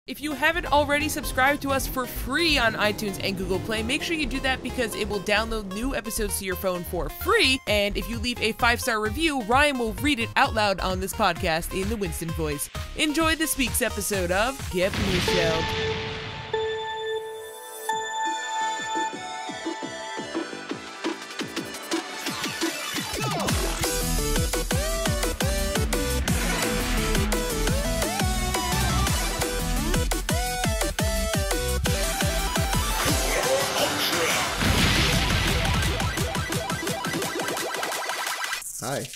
If you haven't already subscribed to us for free on iTunes and Google Play, make sure you do that because it will download new episodes to your phone for free. And if you leave a 5-star review, Ryan will read it out loud on this podcast in the Winston voice. Enjoy this week's episode of Get Blueshelled. Hi.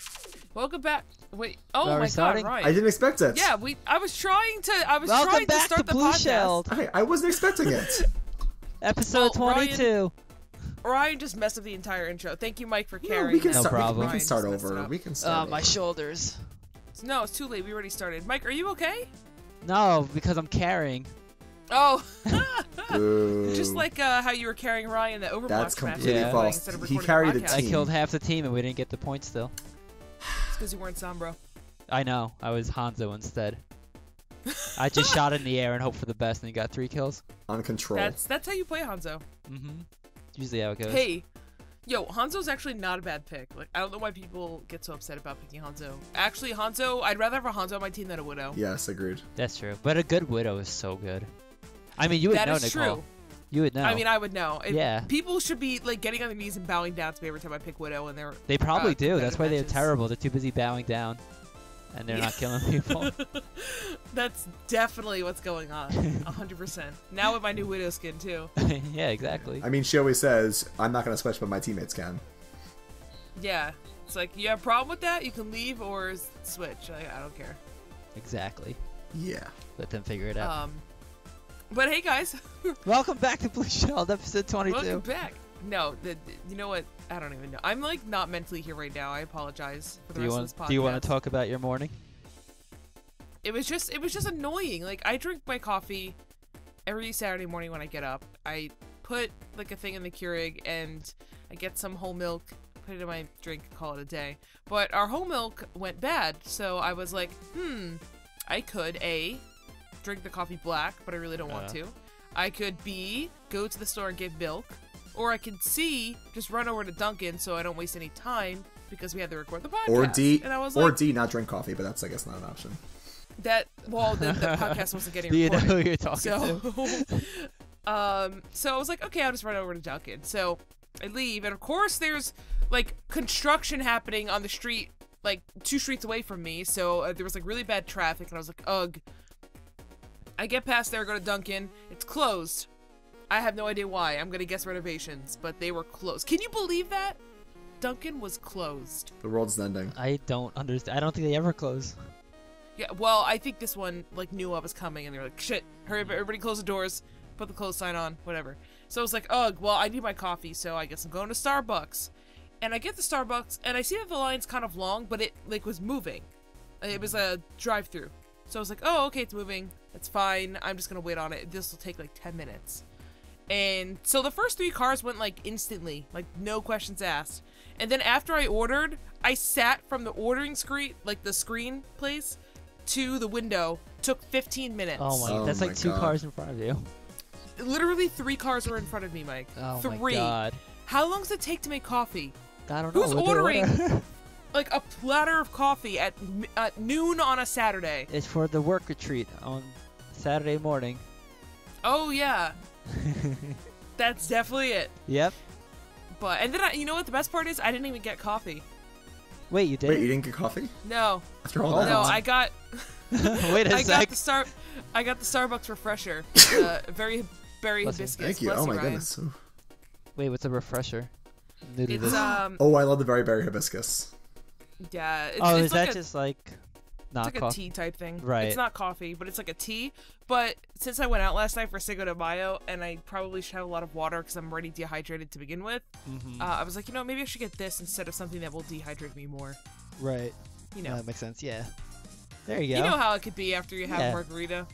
Welcome back. Wait. Oh Are we my starting? God, Ryan. I didn't expect it. Yeah, I was trying to Welcome back start to the podcast. Blueshelled, I wasn't expecting it. episode Well, 22. Ryan just messed up the entire intro. Thank you, Mike, for No, carrying we can that. No start. problem. We can start Ryan just messed it over. up. We can start. My over. shoulders. No, it's too late. We already started. Mike, are you okay? No, because I'm carrying. Oh. Boo. Just like how you were carrying Ryan, the Overwatch That's match. completely Yeah. false. Instead of He recording carried the the podcast. I team. killed half the team and we didn't get the points still. It's because you weren't Sombro. I know. I was Hanzo instead. I just shot in the air and hoped for the best and he got 3 kills. On control. That's how you play Hanzo. Usually how it goes. Hey, yo, Hanzo's actually not a bad pick. Like, I don't know why people get so upset about picking Hanzo. Actually, Hanzo, I'd rather have a Hanzo on my team than a Widow. Yes, agreed. That's true. But a good Widow is so good. I mean, you would That know, is Nicole. true. You would know. I mean, I would know. Yeah. People should be like getting on their knees and bowing down to me every time I pick Widow, and they're. They probably do. That's competitive why they're matches. terrible. They're too busy bowing down. And they're not killing people. That's definitely what's going on. 100%. Now with my new Widow skin, too. Yeah, exactly. I mean, she always says, "I'm not gonna switch, but my teammates can." Yeah. It's like, you have a problem with that? You can leave or switch. I don't care. Exactly. Yeah. Let them figure it out. But hey, guys. Welcome back to Blueshelled, episode 22. Welcome back. No, you know what? I don't even know. I'm like not mentally here right now. I apologize for the rest of this podcast. Do you want to talk about your morning? It was just annoying. Like, I drink my coffee every Saturday morning when I get up. I put like a thing in the Keurig and I get some whole milk, put it in my drink, call it a day. But our whole milk went bad, so I was like, I could A, drink the coffee black, but I really don't want to. I could B, go to the store and get milk. Or I could C, just run over to Dunkin' so I don't waste any time because we had to record the podcast. Or D. And I was or like, D, not drink coffee, but that's I guess not an option. the podcast wasn't getting Do you know recorded. who you're talking to? So I was like, okay, I'll just run over to Dunkin'. So I leave, and of course there's like construction happening on the street, like 2 streets away from me. So there was like really bad traffic, and I was like, ugh. I get past there, go to Dunkin'. It's closed. I have no idea why. I'm gonna guess renovations, but they were closed. Can you believe that? Dunkin' was closed. The world's ending. I don't understand. I don't think they ever close. Yeah, well, I think this one like knew I was coming, and they were like, "Shit, hurry up! Everybody, close the doors. Put the close sign on. Whatever." So I was like, "Ugh, well, I need my coffee, so I guess I'm going to Starbucks." And I get to Starbucks, and I see that the line's kind of long, but it like was moving. It was a drive-through, so I was like, "Oh, okay, it's moving. That's fine. I'm just gonna wait on it. This will take like 10 minutes." And so the first 3 cars went like instantly, like no questions asked. And then after I ordered, I sat from the ordering screen, like the screen place, to the window. Took 15 minutes. Oh my, Oh that's my like 2 God. cars in front of you. Literally 3 cars were in front of me, Mike. Oh 3. my god. How long does it take to make coffee? I don't know. Who's what they ordering? order. Like a platter of coffee at noon on a Saturday. It's for the work retreat on Saturday morning. Oh yeah, that's definitely it. Yep. But and then you know what the best part is? I didn't even get coffee. Wait, you did? Wait, you didn't get coffee? No, After all Hold that? no, on. I got. Wait a I sec. got the Starbucks refresher. Very berry Bless you. hibiscus. Thank you. Bless Oh my Ryan. goodness. Ooh. Wait, what's a refresher? I'm new to It's this. Oh, I love the very berry hibiscus. yeah. It's, Oh, it's is like that a, just like not it's like coffee? a tea type thing. Right. It's not coffee, but it's like a tea. But since I went out last night for Cinco de Mayo, and I probably should have a lot of water because I'm already dehydrated to begin with, I was like, you know, maybe I should get this instead of something that will dehydrate me more. Right. You know. That makes sense. Yeah. There you go. You know how it could be after you have Yeah. a margarita.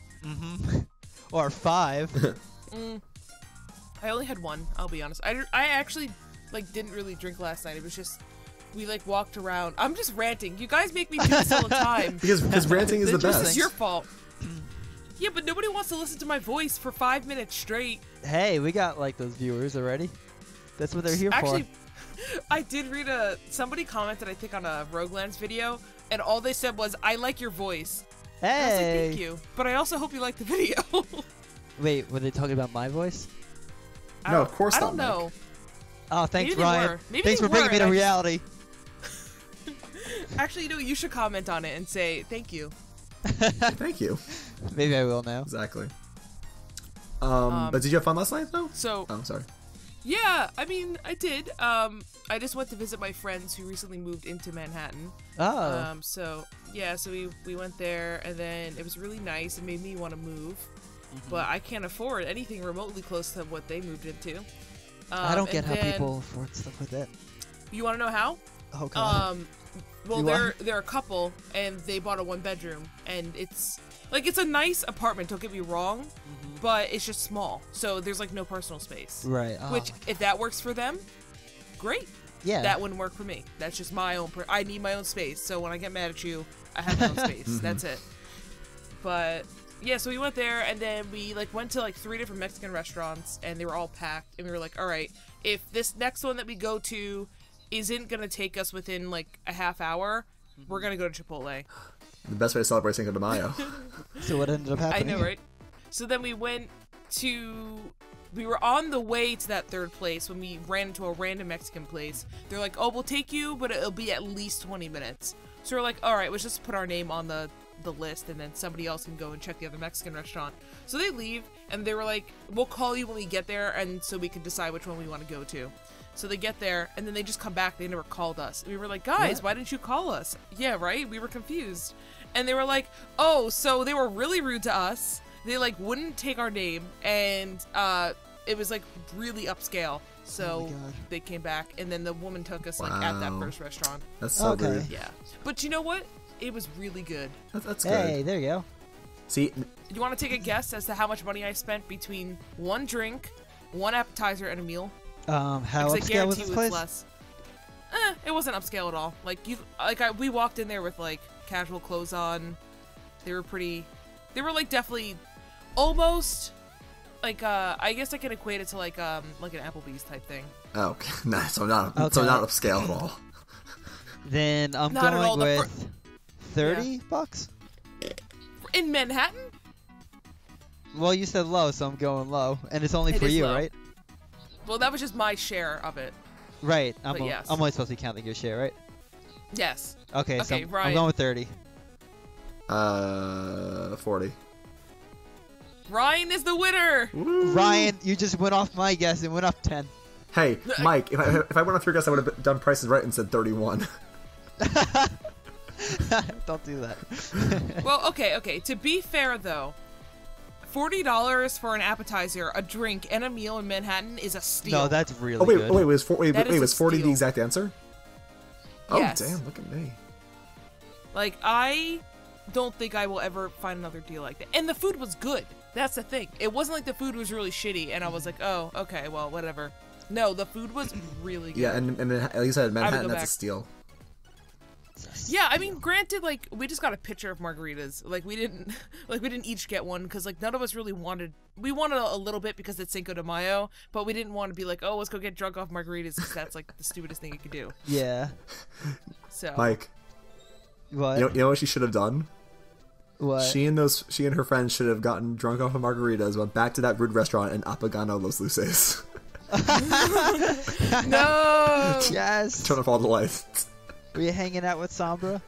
Or 5. I only had one. I'll be honest. I actually like didn't really drink last night. It was just we like walked around. I'm just ranting. You guys make me do this all the time. Because ranting is the This best. is your fault. Yeah, but nobody wants to listen to my voice for 5 minutes straight. Hey, we got like those viewers already. That's what they're here Actually, for. I did read somebody commented, I think, on a Roguelands video, and all they said was, "I like your voice." Hey. And I was like, thank you, but I also hope you like the video. Wait, were they talking about my voice? No, of course I not, don't know. Mike. Oh, thanks, Maybe they Ryan. were. Maybe Thanks they for bringing were, me to and I reality. Actually, you know, you should comment on it and say thank you. Thank you. Maybe I will now. Exactly. But did you have fun last night, though? So, Oh, sorry. yeah, I mean, I did. I just went to visit my friends who recently moved into Manhattan. Oh. So yeah, so we went there, and then it was really nice. It made me want to move, but I can't afford anything remotely close to what they moved into. I don't get how then- people afford stuff like that. You want to know how? Oh, God. Well, You they're a couple, and they bought a 1-bedroom, and it's a nice apartment. Don't get me wrong, but it's just small, so there's like no personal space. Right. Oh. Which, if that works for them, great. Yeah. That wouldn't work for me. That's just my own. I need my own space. So when I get mad at you, I have my own space. That's it. But yeah, so we went there, and then we went to 3 different Mexican restaurants, and they were all packed. And we were like, all right, if this next one that we go to isn't gonna take us within a half hour, we're gonna go to Chipotle. The best way to celebrate Cinco de Mayo. So what ended up I happening? know, right? So then we were on the way to that third place when we ran into a random Mexican place. They're like, oh, we'll take you, but it'll be at least 20 minutes. So we're like, all right, let's just put our name on the list, and then somebody else can go and check the other Mexican restaurant. So they leave, and they were like, we'll call you when we get there, and so we can decide which one we want to go to. So they get there, and then they just come back. They never called us. We were like, guys, What? why didn't you call us? Yeah, right? We were confused. And they were like, oh, so they were really rude to us. They wouldn't take our name, and it was really upscale. So Oh my God. they came back, and then the woman took us at that Wow. first restaurant. That's so Okay. rude. Yeah, but you know what? It was really good. That's good. Hey, there you go. See, You want to take a guess as to how much money I spent between one drink, one appetizer, and a meal? How Because I upscale guarantee was you this it's place? less. It wasn't upscale at all. We walked in there with casual clothes on. They were definitely almost I guess I can equate it to like an Applebee's type thing. oh, okay. Nice. So not Okay. upscale at all. Then I'm Not at all. going with $30. In Manhattan? Well, you said low, so I'm going low, and it's only It for is you, low. right? Well, that was just my share of it. Right. But yes. I'm only supposed to be counting your share, right? Yes. Okay, so Okay, I'm Ryan. going with 30. 40. Ryan is the winner. Ryan, you just went off my guess and went up 10. Hey, Mike, if I went off your guess, I would have done prices right and said 31. Don't do that. Well, okay. To be fair, though, $40 for an appetizer, a drink, and a meal in Manhattan is a steal. No, that's really Oh wait, good. was That is a was 40 the steal. exact answer? Oh Yes. damn! Look at me. I don't think I will ever find another deal like that. And the food was good. That's the thing. It wasn't like the food was really shitty, and I was like, oh, okay, well, whatever. No, the food was really good. Yeah, and like you said, Manhattan, go that's a back. steal. Yeah, I mean, granted, we just got a pitcher of margaritas. We didn't each get one because none of us really wanted. We wanted a little bit because it's Cinco de Mayo, but we didn't want to be like, oh, let's go get drunk off margaritas because that's the stupidest thing you could do. Yeah. So Mike, What? you know what she should have done? What? She and her friends should have gotten drunk off of margaritas, went back to that rude restaurant, and apagano los luces. no. Yes. Turn off all the lights. Were you hanging out with Sombra?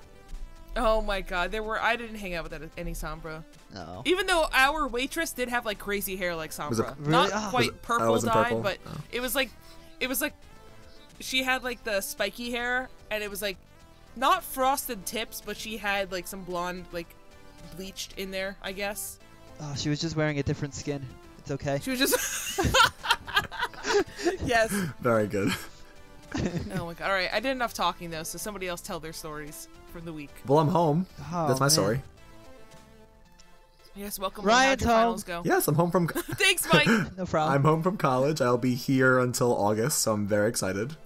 Oh my God, I didn't hang out with any Sombra. No. Even though our waitress did have crazy hair like Was it- Sombra, Really? not Oh. quite purple was it dyed, purple? but Oh. it was like she had the spiky hair, and it was not frosted tips, but she had some blonde bleached in there, I guess. Oh, she was just wearing a different skin. It's okay. She was just yes. Very good. Oh my God. All right, I did enough talking though, so somebody else tell their stories from the week. Well, I'm home. Oh, That's my man. story. Yes, welcome. Ryan's How'd your home. finals go? Yes, I'm home from. Thanks, Mike. No problem. I'm home from college. I'll be here until August, so I'm very excited.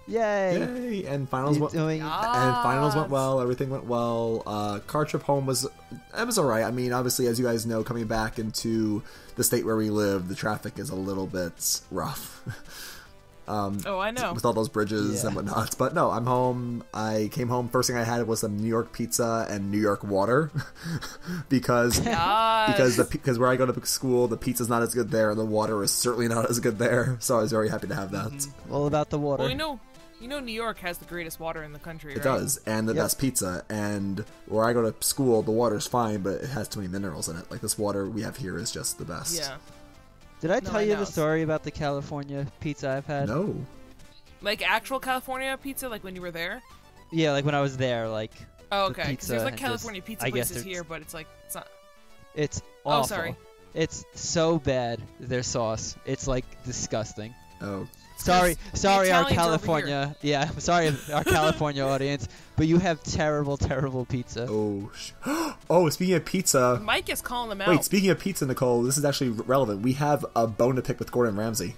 Yay! Yay! And finals went. Doing And finals went well. Everything went well. Car trip home was alright. I mean, obviously, as you guys know, coming back into the state where we live, the traffic is a little bit rough. Oh, I know. With all those bridges and whatnot. But no, I'm home. I came home. First thing I had was some New York pizza and New York water, because where I go to school, the pizza's not as good there, and the water is certainly not as good there. So I was very happy to have that. All about the water. Well, you know, New York has the greatest water in the country, right? It does, and the best pizza. And where I go to school, the water's fine, but it has too many minerals in it. Like this water we have here is just the best. Yeah. Did I tell you the story about the California pizza I've had? No. Like actual California pizza, like when you were there? Yeah, like when I was there, like. Oh, okay. Pizza There's like and California just, pizza places here, but it's like it's not. It's awful. Oh, sorry. It's so bad. Their sauce. It's like disgusting. Oh. Sorry, our Italians are over California. Yeah, I'm sorry, our California audience, but you have terrible, terrible pizza. Oh, speaking of pizza. Mike is calling them out. Wait, speaking of pizza, Nicole, this is actually relevant. We have a bone to pick with Gordon Ramsay.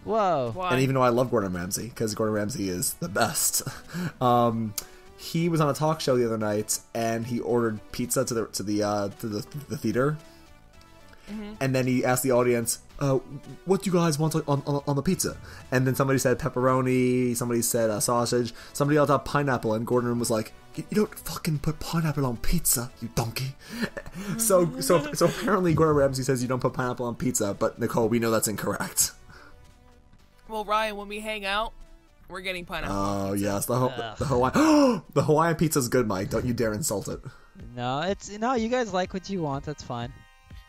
Whoa. Why? And even though I love Gordon Ramsay, because Gordon Ramsay is the best, he was on a talk show the other night, and he ordered pizza to the theater. Mm-hmm. And then he asked the audience, what do you guys want on the pizza? And then somebody said pepperoni, somebody said sausage, somebody else had pineapple, and Gordon was like, you don't fucking put pineapple on pizza, you donkey. So apparently Gordon Ramsay says you don't put pineapple on pizza, but Nicole, we know that's incorrect. Well, Ryan, when we hang out, we're getting pineapple. Oh yes, the Hawaiian the Hawaiian pizza's good, Mike. Don't you dare insult it. No, you guys like what you want. That's fine.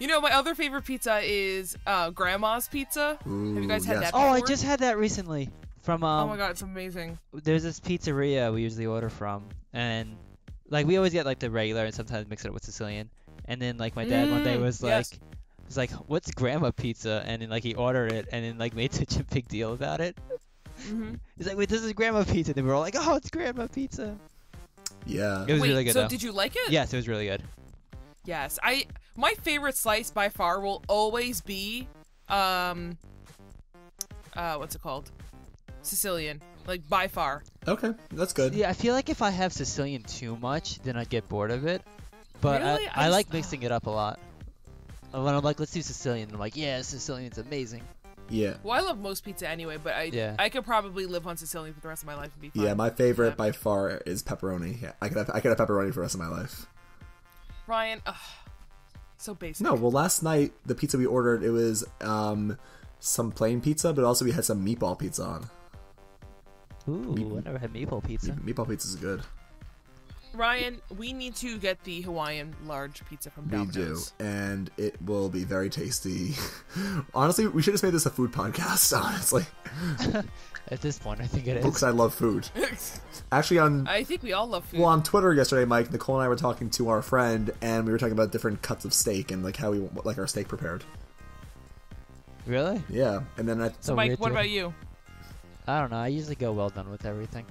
You know, my other favorite pizza is Grandma's Pizza. Ooh, Have you guys had that Oh, before? I just had that recently from oh my god, it's amazing. There's this pizzeria we usually order from, and like we always get like the regular and sometimes mix it up with Sicilian. And then like my dad one day was like, he's like, "What's Grandma Pizza?" And then like he ordered it and then like made such a big deal about it. Mm-hmm. He's like, "Wait, this is Grandma Pizza." And we were all like, "Oh, it's Grandma Pizza." Yeah. It was really good. So though. did you like it? Yes, it was really good. Yes, my favorite slice by far will always be what's it called? Sicilian, like by far. Okay, that's good. Yeah, I feel like if I have Sicilian too much, then I'd get bored of it. But Really? I like mixing it up a lot. When I'm like, let's do Sicilian, I'm like, yeah, Sicilian's amazing. Yeah. Well, I love most pizza anyway, but I could probably live on Sicilian for the rest of my life and be fine. Yeah, my favorite by far is pepperoni. Yeah, I could have pepperoni for the rest of my life. Ryan, so basic. No, well, last night the pizza we ordered, it was some plain pizza, but also we had some meatball pizza on. Ooh, I never had meatball pizza. Meatball pizza is good. Ryan, we need to get the Hawaiian large pizza from Domino's. We do, and it will be very tasty. Honestly, we should have made this a food podcast, honestly. At this point, I think it is. Because I love food. Actually, I think we all love food. Well, on Twitter yesterday, Mike, Nicole and I were talking to our friend, and we were talking about different cuts of steak and like how we like our steak prepared. Really? Yeah, and then So Mike, what about you? I don't know. I usually go well done with everything.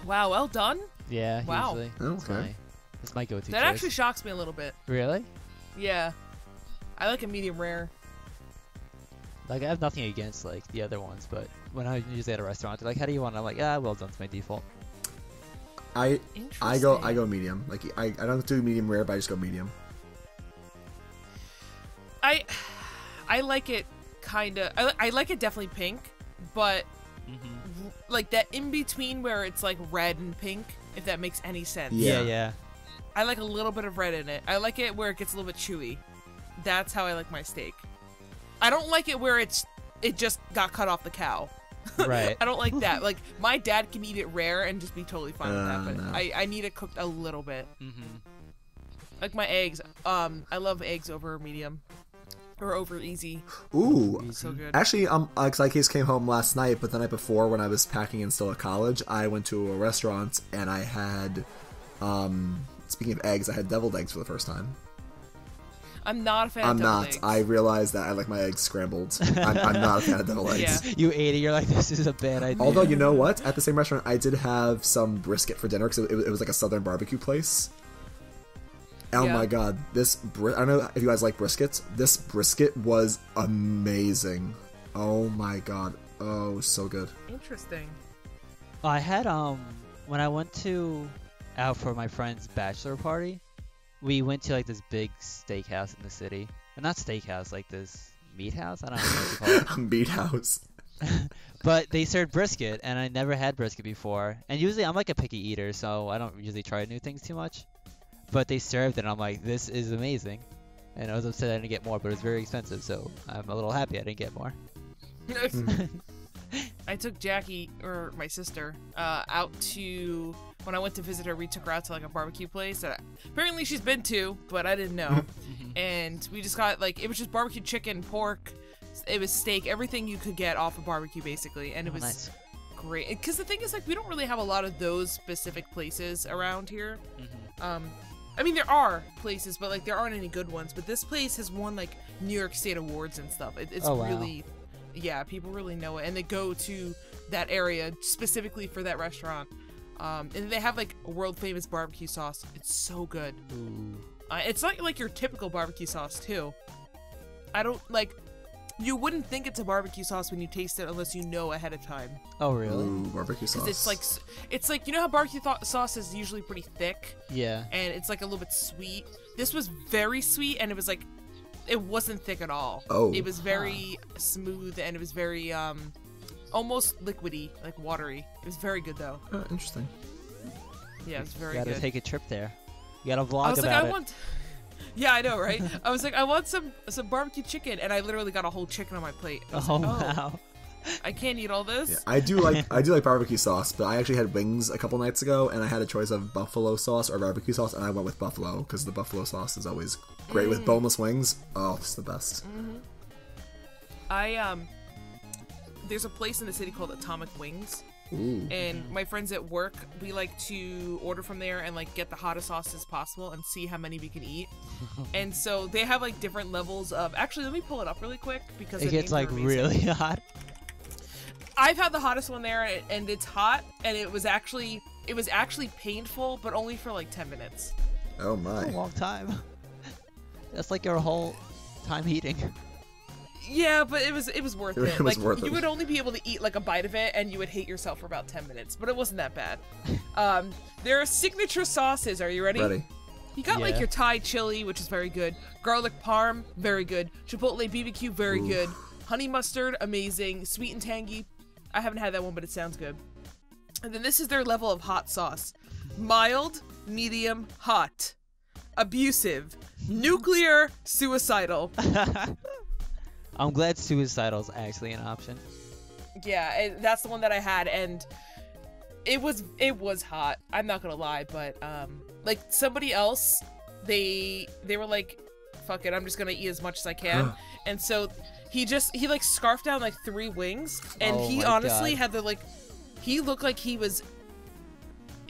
Wow, well done. Yeah, wow. Usually. Okay. That's my go-to That choice. actually shocks me a little bit. Really? Yeah. I like a medium rare. Like, I have nothing against, like, the other ones, but when I'm usually at a restaurant, they're like, how do you want it? I'm like, well done's my default. I go medium. Like, I don't do medium rare, but I just go medium. I like it kind of... I like it definitely pink, but... like that in between where it's like red and pink, if that makes any sense. Yeah. I like a little bit of red in it. I like it where it gets a little bit chewy. That's how I like my steak. I don't like it where it just got cut off the cow. Right. I don't like that. Like my dad can eat it rare and just be totally fine with that, but no. I need it cooked a little bit. Mm-hmm. Like my eggs. I love eggs over medium. Or over easy. Ooh. So good. Actually, because I came home last night, but the night before when I was packing and still at college, I went to a restaurant and I had, speaking of eggs, I had deviled eggs for the first time. I'm not a fan of deviled eggs. I realized that I like my eggs scrambled. I'm not a fan of deviled eggs. Yeah. You ate it, you're like, this is a bad idea. Although, you know what? At the same restaurant, I did have some brisket for dinner because it was like a southern barbecue place. Oh my god, I don't know if you guys like briskets. This brisket was amazing. Oh my god. Oh, so good. Interesting. I had when I went out for my friend's bachelor party, we went to like this big steakhouse in the city. Well, not steakhouse, like this meat house. I don't know what to call it. Meat house. But they served brisket, and I never had brisket before. And usually I'm like a picky eater, so I don't usually try new things too much. But they served it, and I'm like, this is amazing. And I was upset I didn't get more, but it was very expensive, so I'm a little happy I didn't get more. I took Jackie, or my sister, out to, when I went to visit her, we took her out to like a barbecue place that apparently she's been to, but I didn't know. And we just got like, it was just barbecue chicken, pork, it was steak, everything you could get off a barbecue basically, and it was nice. Great. Because the thing is, like, we don't really have a lot of those specific places around here. I mean, there are places, but like there aren't any good ones. But this place has won like New York State awards and stuff. It's really, yeah, people really know it, and they go to that area specifically for that restaurant. And they have like a world famous barbecue sauce. It's so good. It's not like your typical barbecue sauce too. I don't like. You wouldn't think it's a barbecue sauce when you taste it unless you know ahead of time. Oh, really? Ooh, barbecue sauce. It's like you know how barbecue sauce is usually pretty thick. Yeah. And it's like a little bit sweet. This was very sweet, and it was like, it wasn't thick at all. Oh. It was very smooth, and it was very almost liquidy, like watery. It was very good though. Interesting. Yeah, it was very good. You gotta take a trip there. You gotta vlog about it. Yeah, I know, right? I was like, I want some barbecue chicken, and I literally got a whole chicken on my plate. Wow. I can't eat all this. Yeah, I do like barbecue sauce, but I actually had wings a couple nights ago, and I had a choice of buffalo sauce or barbecue sauce, and I went with buffalo because the buffalo sauce is always great with boneless wings. Oh, it's the best. There's a place in the city called Atomic Wings. Ooh. And my friends at work, we like to order from there and like get the hottest sauces possible and see how many we can eat. And so they have like different levels of. Actually, let me pull it up really quick because it gets like really hot. I've had the hottest one there, and it's hot, and it was actually painful, but only for like 10 minutes. Oh my! That's a long time. That's like your whole time eating. Yeah, but it was worth it. Like you would only be able to eat like a bite of it, and you would hate yourself for about 10 minutes. But it wasn't that bad. There are signature sauces. Are you ready? Ready. You got like your Thai chili, which is very good. Garlic parm, very good. Chipotle BBQ, very good. Honey mustard, amazing. Sweet and tangy. I haven't had that one, but it sounds good. And then this is their level of hot sauce: mild, medium, hot, abusive, nuclear, suicidal. I'm glad suicidal is actually an option. Yeah, that's the one that I had, and it was hot. I'm not gonna lie, but like somebody else, they were like, "Fuck it, I'm just gonna eat as much as I can," and so he like scarfed down like 3 wings, and he honestly had he looked like he was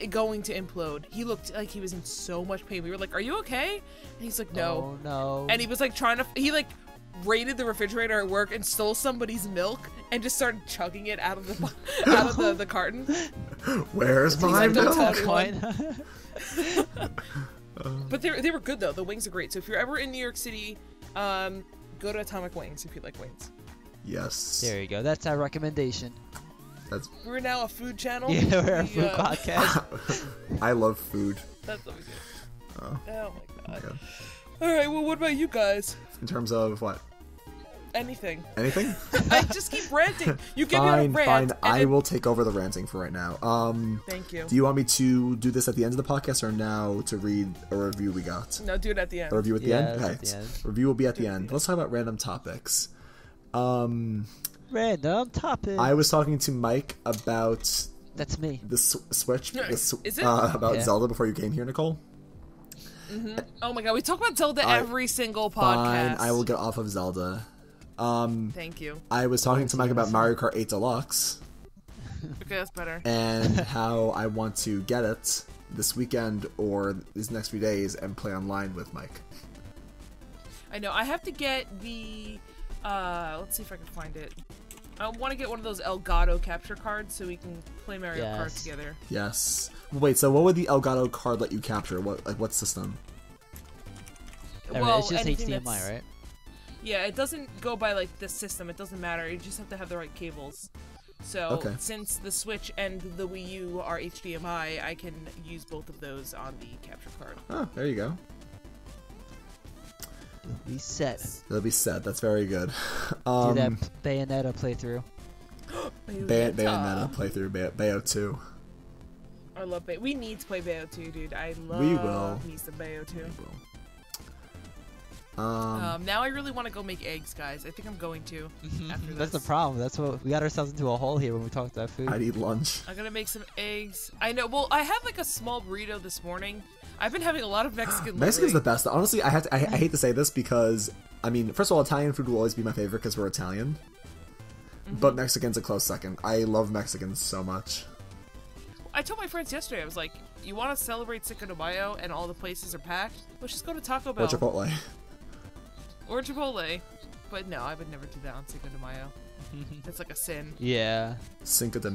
going to implode. He looked like he was in so much pain. We were like, "Are you okay?" And he's like, "No." Oh no. And he was like he like raided the refrigerator at work and stole somebody's milk and just started chugging it out of the carton. Where's my like, milk? But they were good though. The wings are great. So if you're ever in New York City, go to Atomic Wings if you like wings. Yes. There you go. That's our recommendation. We're now a food channel. Yeah, we're a food podcast. I love food. That's what we do. Oh my god. All right. Well, what about you guys? In terms of what? Anything. Anything? I just keep ranting. You give me a rant. Fine. I will take over the ranting for right now. Thank you. Do you want me to do this at the end of the podcast or now to read a review we got? No, do it at the end. A review at the end? Okay. At the end. Review will be at the end. Let's talk about random topics. Random topic. I was talking to Mike about That's me. the Switch. Is it? About Zelda before you came here, Nicole. Oh my god, we talk about Zelda every single podcast. Fine, I will get off of Zelda. Thank you. I was talking to Mike about Mario Kart 8 Deluxe. Okay, that's better. And how I want to get it this weekend or these next few days and play online with Mike. I know. I have to get the... let's see if I can find it. I want to get one of those Elgato capture cards so we can play Mario Kart together. Yes. Wait, so what would the Elgato card let you capture? What system? Well, it's just anything HDMI, right? Yeah, it doesn't go by like the system. It doesn't matter. You just have to have the right cables. So since the Switch and the Wii U are HDMI, I can use both of those on the capture card. Oh, there you go. It'll be set. It'll be set. That's very good. Do that Bayonetta playthrough. Bayonetta playthrough. Bayo 2. I love Bayo. We need to play Bayo 2, dude. I love me some Bayo 2. Now I really want to go make eggs, guys. I think I'm going to after this. That's the problem. That's what we got ourselves into a hole here when we talked about food. I'd eat lunch. I'm gonna make some eggs. I know. Well, I had like a small burrito this morning. I've been having a lot of Mexican. Mexican's the best. Honestly, I hate to say this because I mean, first of all, Italian food will always be my favorite because we're Italian. But Mexican's a close second. I love Mexicans so much. I told my friends yesterday. I was like, "You want to celebrate Cinco de Mayo and all the places are packed? Let's just go to Taco Bell Or Chipotle. Or Chipotle." But no, I would never do that on Cinco de Mayo. That's like a sin. Yeah. Cinco de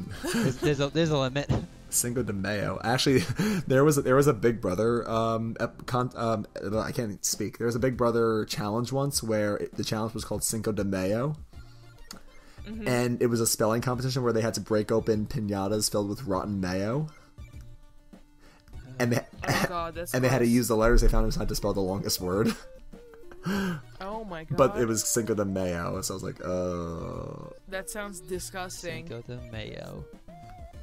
there's a limit. Cinco de Mayo. Actually, there was a Big Brother. I can't speak. There was a Big Brother challenge once where the challenge was called Cinco de Mayo, and it was a spelling competition where they had to break open piñatas filled with rotten mayo, and they they had to use the letters they found inside to spell the longest word. Oh my god. But it was Cinco de Mayo, so I was like, that sounds disgusting. Cinco de Mayo.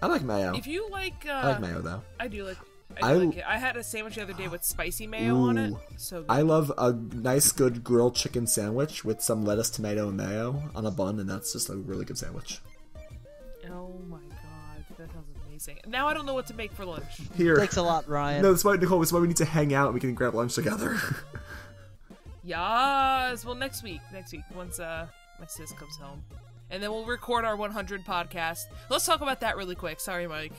I like mayo. If you like, I like mayo though. I do like it. I had a sandwich the other day with spicy mayo on it. So good. I love a nice, good grilled chicken sandwich with some lettuce, tomato, and mayo on a bun, and that's just a really good sandwich. Oh my god, that sounds amazing. Now I don't know what to make for lunch. Here. Thanks a lot, Ryan. No, that's why, Nicole, that's why we need to hang out and we can grab lunch together. Yes. Well, next week, once my sis comes home, and then we'll record our 100 podcast. Let's talk about that really quick. Sorry, Mike.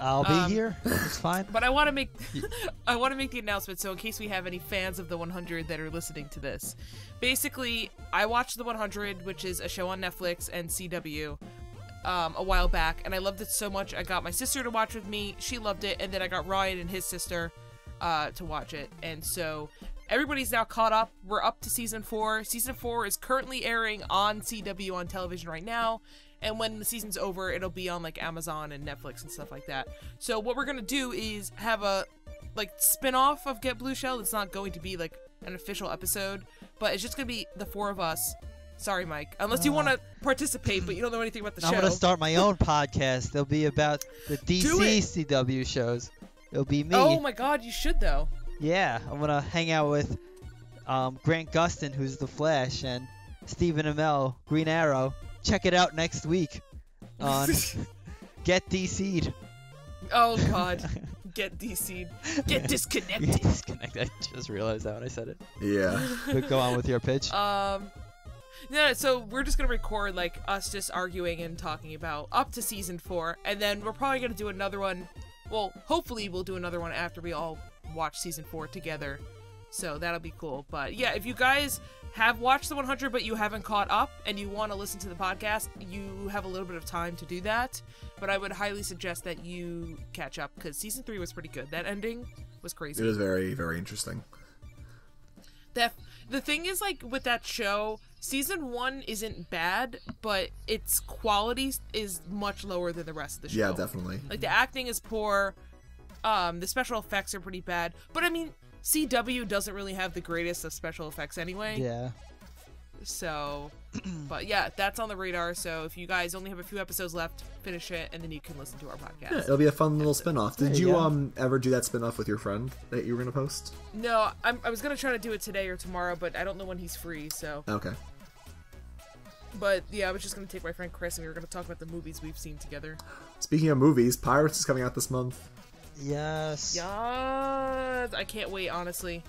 I'll be here. It's fine. But I want to make the announcement. So in case we have any fans of the 100 that are listening to this, basically, I watched the 100, which is a show on Netflix and CW, a while back, and I loved it so much. I got my sister to watch with me. She loved it, and then I got Ryan and his sister to watch it, and so. Everybody's now caught up. We're up to season 4. Season 4 is currently airing on CW on television right now. And when the season's over, it'll be on like Amazon and Netflix and stuff like that. So what we're going to do is have a like spin-off of Get Blueshelled. It's not going to be like an official episode, but it's just going to be the 4 of us. Sorry, Mike. Unless you want to participate, but you don't know anything about the show. I'm going to start my own podcast. It'll be about the DC CW shows. It'll be me. Oh my god, you should though. Yeah, I'm gonna hang out with Grant Gustin, who's the Flash, and Stephen Amell, Green Arrow. Check it out next week on Get DC'd. Oh god, Get DC'd. Get disconnected. Get disconnected. I just realized that when I said it. Yeah. But go on with your pitch. Yeah, so we're just gonna record like us just arguing and talking about up to season 4, and then we're probably gonna do another one. Well, hopefully we'll do another one after we all watch season 4 together, so that'll be cool. But yeah, if you guys have watched the 100 but you haven't caught up and you want to listen to the podcast, you have a little bit of time to do that, but I would highly suggest that you catch up because season 3 was pretty good. That ending was crazy. It was very, very interesting. The thing is, like, with that show, season 1 isn't bad, but its quality is much lower than the rest of the show. Yeah, definitely. Like, the acting is poor. The special effects are pretty bad. But, I mean, CW doesn't really have the greatest of special effects anyway. Yeah. So, but yeah, that's on the radar. So if you guys only have a few episodes left, finish it, and then you can listen to our podcast. Yeah, it'll be a fun little spin-off. Did you ever do that spin-off with your friend that you were going to post? No, I was going to try to do it today or tomorrow, but I don't know when he's free, so. Okay. But yeah, I was just going to take my friend Chris, and we were going to talk about the movies we've seen together. Speaking of movies, Pirates is coming out this month. Yes. Yes. I can't wait, honestly.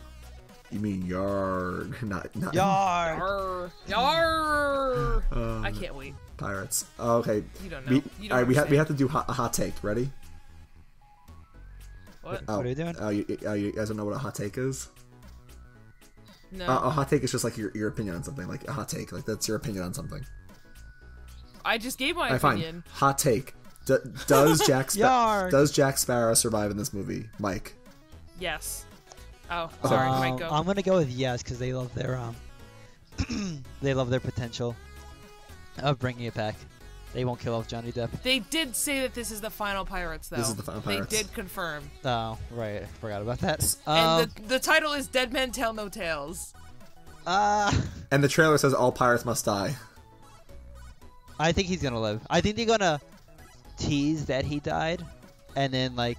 You mean yard, not Yar. Yar. I can't wait. Pirates. Oh, okay. You don't know. All right, we have to do a hot take. Ready? What? What are you doing? You guys don't know what a hot take is? No. A hot take is just like your opinion on something. Like a hot take, like that's your opinion on something. I just gave my Fine. opinion. Hot take. Does Jack Yarg. Jack Sparrow survive in this movie, Mike? Yes. Oh, sorry, Mike, go. I'm gonna go with yes because they love their they love their potential of bringing it back. They won't kill off Johnny Depp. They did say that this is the final Pirates, though. This is the final Pirates. They did confirm. Oh, right. I forgot about that. And the title is Dead Men Tell No Tales. And the trailer says all pirates must die. I think he's gonna live. I think they're gonna tease that he died, and then like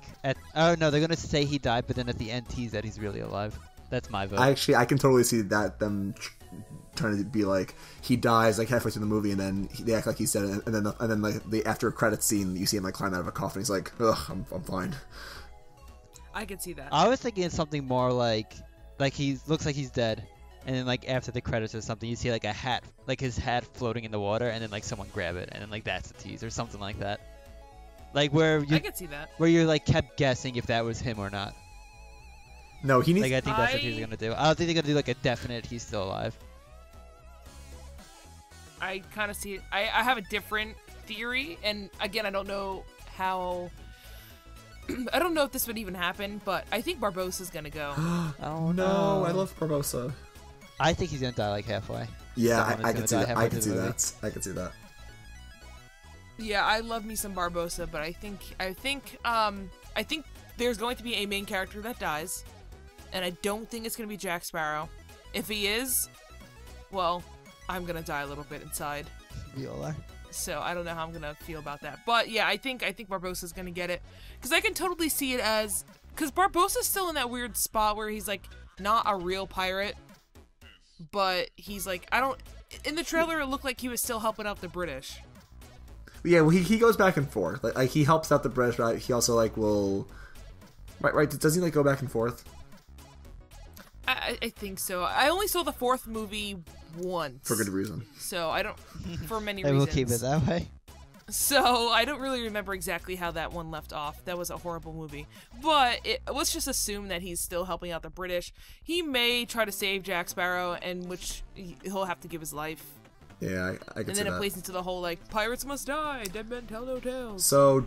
oh no, they're gonna say he died, but then at the end tease that he's really alive. That's my vote. I can totally see that them trying to be like he dies like halfway through the movie, and then they act like he's dead, and then like the after credits scene, you see him like climb out of a coffin. He's like, ugh, I'm fine. I could see that. I was thinking of something more like he looks like he's dead. And then, like, after the credits or something, you see, like, a hat, like, his hat floating in the water, and then, like, someone grab it, and then, like, that's a tease or something like that. Like, where you... I could see that. Where you, like, kept guessing if that was him or not. No, he needs... Like, I think that's what he's gonna do. I don't think they're gonna do, like, a definite he's still alive. I kind of see it. I have a different theory, and, again, I don't know how... I don't know if this would even happen, but I think Barbossa's gonna go. Oh, no, I love Barbossa. I think he's gonna die like halfway. Yeah, I can see that. I can see that. I can see that. Yeah, I love me some Barbossa, but I think there's going to be a main character that dies, and I don't think it's gonna be Jack Sparrow. If he is, well, I'm gonna die a little bit inside. We all are. So I don't know how I'm gonna feel about that. But yeah, I think Barbossa's gonna get it, because I can totally see it as, because Barbossa's still in that weird spot where he's like not a real pirate, but he's like, in the trailer it looked like he was still helping out the British. Yeah, well, he goes back and forth. Like he helps out the British, right? He also like will, right? Does he like go back and forth? I think so. I only saw the fourth movie once. For good reason. So I don't, for many and reasons. We'll keep it that way. So I don't really remember exactly how that one left off. That was a horrible movie. But let's just assume that he's still helping out the British. He may try to save Jack Sparrow, and which he'll have to give his life. Yeah, I can see that. And then it plays into the whole, like, pirates must die, dead men tell no tales. So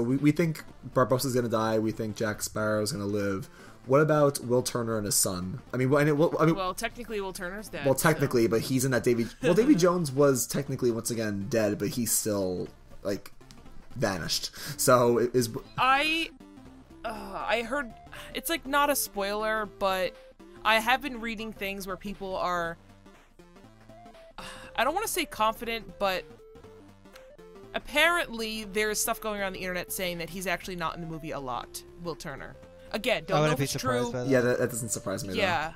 we think Barbossa's gonna die, we think Jack Sparrow's gonna live. What about Will Turner and his son? Well, technically Will Turner's dead. Well, technically, so. But he's in that Davy... Well, Davy Jones was technically, once again, dead, but he's still, like, vanished. So, it is... I heard... It's, like, not a spoiler, but I have been reading things where people are... I don't want to say confident, but... Apparently, there's stuff going around the internet saying that he's actually not in the movie a lot, Will Turner. Again, don't know if it's true. Yeah, that doesn't surprise me. Yeah.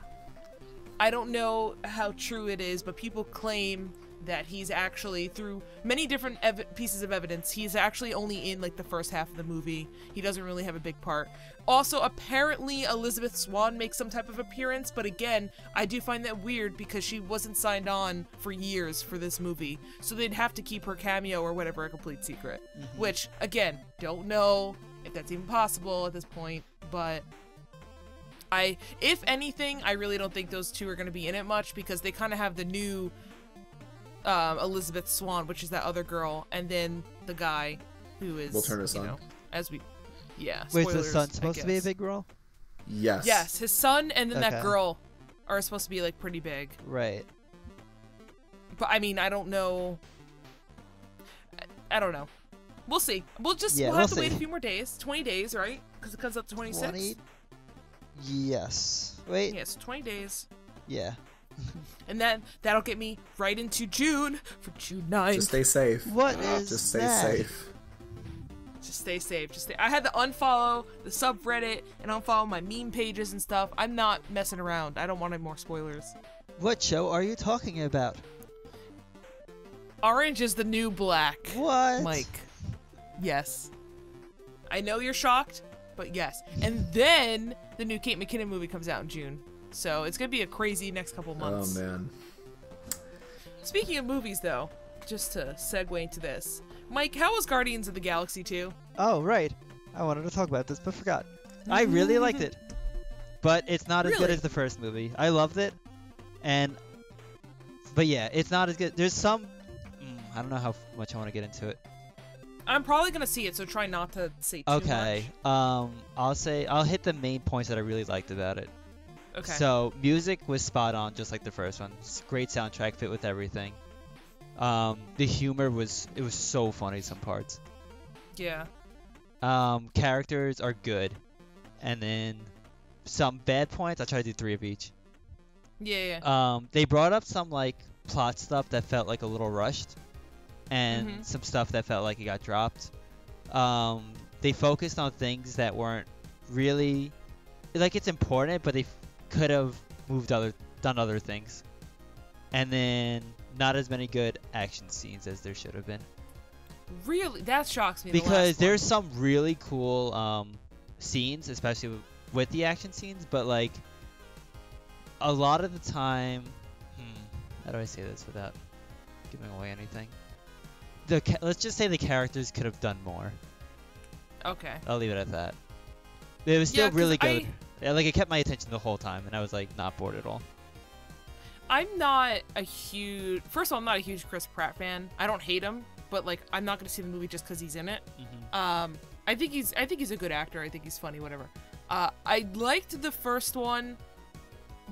I don't know how true it is, but people claim that he's actually, through many different pieces of evidence, he's actually only in, like, the first half of the movie. He doesn't really have a big part. Also, apparently, Elizabeth Swann makes some type of appearance, but again, I do find that weird because she wasn't signed on for years for this movie. So they'd have to keep her cameo or whatever a complete secret. Mm-hmm. Which, again, don't know if that's even possible at this point. But if anything, I really don't think those two are going to be in it much, because they kind of have the new Elizabeth Swann, which is that other girl, and then the guy who is, Will Turner's son. Yeah. Wait, Spoilers, is the son supposed to be a big role? Yes. Yes, his son and then that girl are supposed to be, like, pretty big. Right. But I mean, I don't know. I don't know. We'll see. We'll have to wait a few more days. 20 days, right? Because it comes up to 26. 20? Yes. Wait. Yes, 20 days. Yeah. And then that'll get me right into June for June 9th. Just stay safe. What is Just stay that? safe. Just stay safe. I had to unfollow the subreddit and unfollow my meme pages and stuff. I'm not messing around. I don't want any more spoilers. What show are you talking about? Orange is the New Black. What? Mike. Yes. I know you're shocked, but yes. And then the new Kate McKinnon movie comes out in June. So it's going to be a crazy next couple months. Oh, man. Speaking of movies, though, just to segue into this. Mike, how was Guardians of the Galaxy 2? Oh, right. I wanted to talk about this, but forgot. I really liked it. But it's not as good as the first movie. I loved it. But yeah, it's not as good. There's some... I don't know how much I want to get into it. I'm probably gonna see it, so try not to say too much. Okay. I'll hit the main points that I really liked about it. Okay. So music was spot on, just like the first one. Great soundtrack, fit with everything. The humor was so funny some parts. Yeah. Characters are good, and then some bad points. I try to do 3 of each. Yeah. They brought up some like plot stuff that felt like a little rushed, and some stuff that felt like it got dropped. They focused on things that weren't really like it's important, but they could have done other things. And then not as many good action scenes as there should have been. Really, that shocks me. Because there's some really cool scenes, especially with the action scenes, but like a lot of the time, how do I say this without giving away anything? Let's just say the characters could have done more. Okay. I'll leave it at that. It was still really good. Like it kept my attention the whole time, and I was like not bored at all. I'm not a huge. First of all, I'm not a huge Chris Pratt fan. I don't hate him, but like I'm not gonna see the movie just because he's in it. I think he's a good actor. I think he's funny. Whatever. I liked the first one,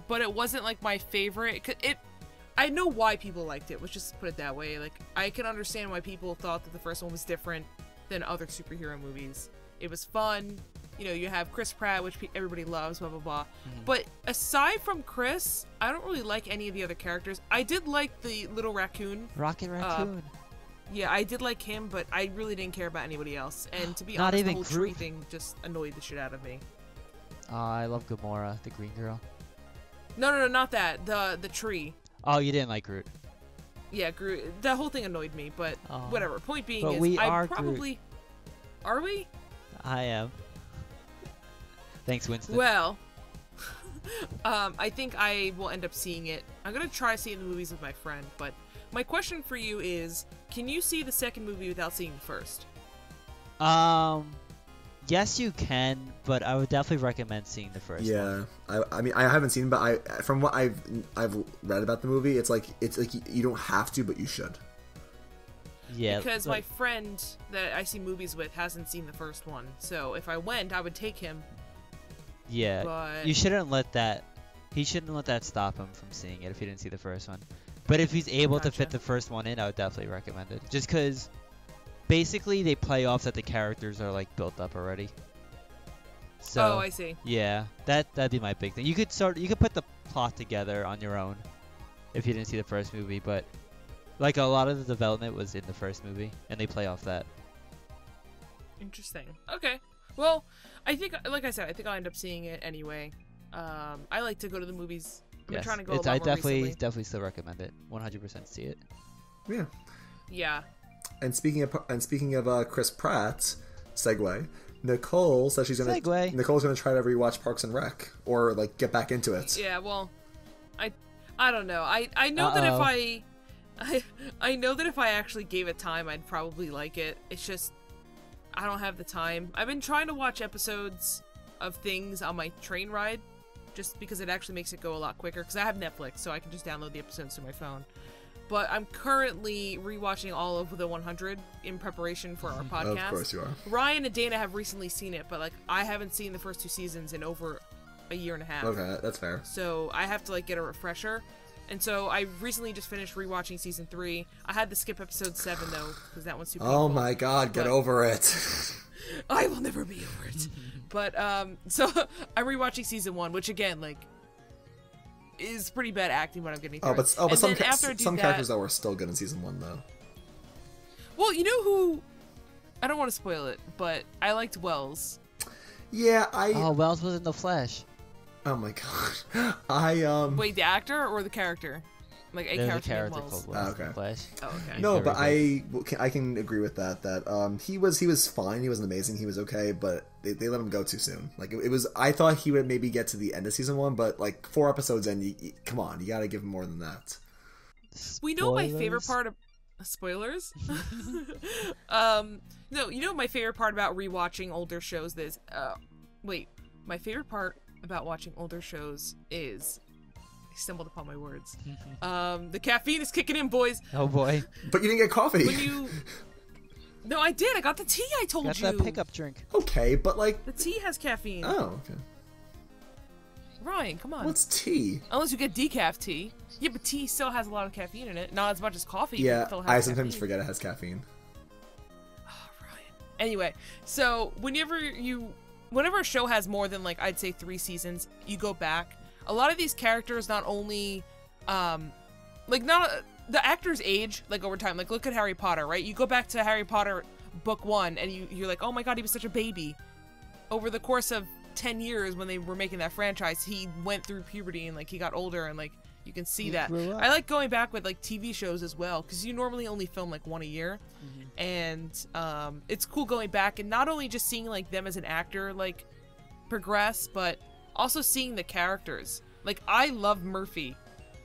but it wasn't like my favorite. I know why people liked it. Let's just put it that way. Like I can understand why people thought that the first one was different than other superhero movies. It was fun. You know, you have Chris Pratt, which everybody loves, blah, blah, blah. But aside from Chris, I don't really like any of the other characters. I did like the little raccoon. Rocket Raccoon. Yeah, I did like him, but I really didn't care about anybody else. And to be Not honest, even the whole tree Groot? thing just annoyed the shit out of me. I love Gamora, the green girl. No, not that. The tree. Oh, you didn't like Groot. Yeah, Groot. The whole thing annoyed me, but whatever. Point being But is, we I are probably... Groot. Are we? I am. Thanks, Winston. Well, I think I will end up seeing it. I'm gonna try seeing the movies with my friend, but my question for you is, can you see the second movie without seeing the first? Yes, you can, but I would definitely recommend seeing the first one. Yeah, I mean, I haven't seen, but from what I've read about the movie, it's like you don't have to, but you should. Yeah. Because my friend that I see movies with hasn't seen the first one, so if I went, I would take him. Yeah. But... You shouldn't let that. He shouldn't let that stop him from seeing it if he didn't see the first one. But if he's able to fit the first one in, I would definitely recommend it. Just because, basically, they play off that the characters are like built up already. So, oh, I see. Yeah, that'd be my big thing. You could put the plot together on your own if you didn't see the first movie, but like a lot of the development was in the first movie, and they play off that. Interesting. Okay. Well, I think, like I said, I think I'll end up seeing it anyway. I like to go to the movies. I'm trying to go a lot more recently. Definitely still recommend it. 100% see it. Yeah. Yeah. And speaking of Chris Pratt, segue. Nicole says Nicole's gonna try to rewatch Parks and Rec or like get back into it. Yeah. Well, I don't know. I know that if I know that if I actually gave it time, I'd probably like it. It's just I don't have the time. I've been trying to watch episodes of things on my train ride, just because it actually makes it go a lot quicker. Because I have Netflix, so I can just download the episodes to my phone. But I'm currently rewatching all of the 100 in preparation for our podcast. Of course you are. Ryan and Dana have recently seen it, but like I haven't seen the first 2 seasons in over a year and a half. Okay, that's fair. So I have to like get a refresher. And so I recently just finished rewatching season 3. I had to skip episode 7 though, because that one's super Oh my god, get over it. I will never be over it. But so I'm rewatching season 1, which again, like, is pretty bad acting, but I'm getting through it. But some characters that were still good in season 1 though. Well, you know who? I don't want to spoil it, but I liked Wells. Yeah, Wells was in The Flash. Oh my god. Wait, the actor or the character? Like a character named Wells. Okay. Flash. Oh, okay. No, but I can agree with that. That he was fine. He wasn't amazing. He was okay, but they let him go too soon. Like it was. I thought he would maybe get to the end of season 1, but like 4 episodes in, come on, you got to give him more than that. We know my favorite part of spoilers. No, you know my favorite part about rewatching older shows is my favorite part about watching older shows is I stumbled upon my words. The caffeine is kicking in, boys. Oh boy. But you didn't get coffee. No, I did. I got the tea. I told you. Got that pickup drink. Okay, but like the tea has caffeine. Oh, okay. Ryan, come on. What's tea? Unless you get decaf tea. Yeah, but tea still has a lot of caffeine in it. Not as much as coffee. Yeah, but still has I sometimes caffeine. forget it has caffeine. Oh, Ryan. Anyway, so whenever a show has more than, like, I'd say 3 seasons, you go back. A lot of these characters not only, the actors age, like, over time. Like, look at Harry Potter, right? You go back to Harry Potter book 1, and you're like, oh my god, he was such a baby. Over the course of 10 years when they were making that franchise, he went through puberty and, like, he got older, and, like, you can see that. I like going back with, like, TV shows as well, because you normally only film, like, 1 a year. And it's cool going back and not only just seeing, like, them as an actor, like, progress, but also seeing the characters. Like, I love Murphy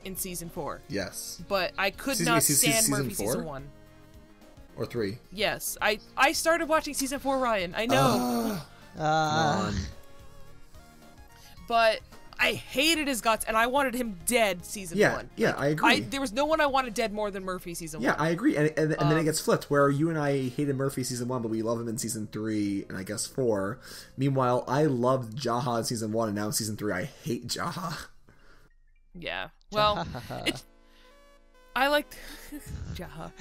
in season 4. Yes. But I could not stand Murphy season 1. Or 3. Yes. I started watching season 4, Ryan. I know. Come on. But I hated his guts, and I wanted him dead season 1. Yeah, like, I agree. There was no one I wanted dead more than Murphy season 1. Yeah, I agree. And then it gets flipped, where you and I hated Murphy season 1, but we love him in season 3 and I guess 4. Meanwhile, I loved Jaha in season 1, and now in season 3 I hate Jaha. Yeah. Well, I like Jaha.